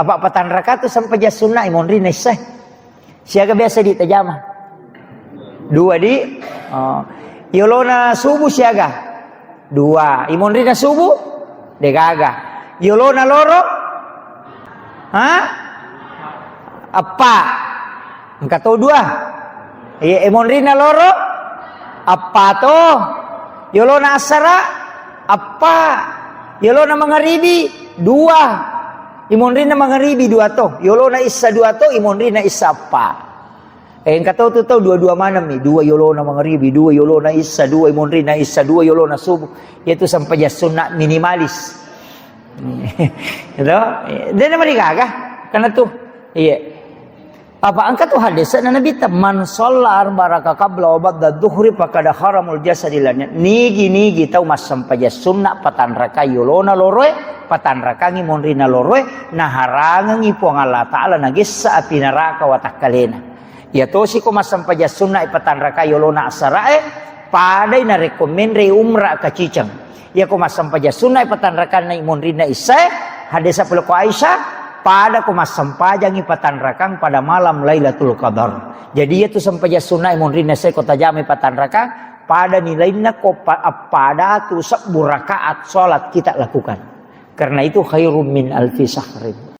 Apa patan rakaat tu sampai jas sunnah imon rin isah. Siaga biasa di tajamah. Dua di yolona subuh siaga. Dua. Imon rin subuh degaga. Yolona loro. Apa? Engkau tahu dua. Imon rin loro. Apa to? Yolona asara. Apa? Yolona magharibi. Dua. Imon rina magharibi dua to. Yolona isa dua to. Imon rina isa apa? Engkau tahu dua-dua manam nih. Dua yolona magharibi. Dua yolona isa. Dua imon rina isa. Dua yolona subuh. Yaitu sampai jas sunnah minimalis. Gitu? Dan mereka kah? Karena tuh. Iya. Apa angkat tuh hadis na Nabi man shalla arba'aka qabla ba'da dhuhri faqad haramul jasadilanya. Nigi tahu mas sampai jas sunnah patan raka yolona loroe patan raka ngimon rina loroe nah harangan ngipong Allah Ta'ala nagis sa api neraka watak kalena. Ya to si ko mas sampai jas sunnah patan raka yolona asarae padai na rekomendre umrah ka cicang. Ya ko mas sampai jas sunnah patan raka na imon rina isai hadis apel ko Aisyah pada kumas sampajang ipatan rakang pada malam Lailatul Qadar. Jadi itu sampaja sunnah imun rina saya kota jami patan rakang pada nilainya pada tu 10 rakaat salat kita lakukan. Karena itu khairum min alfi syahrin.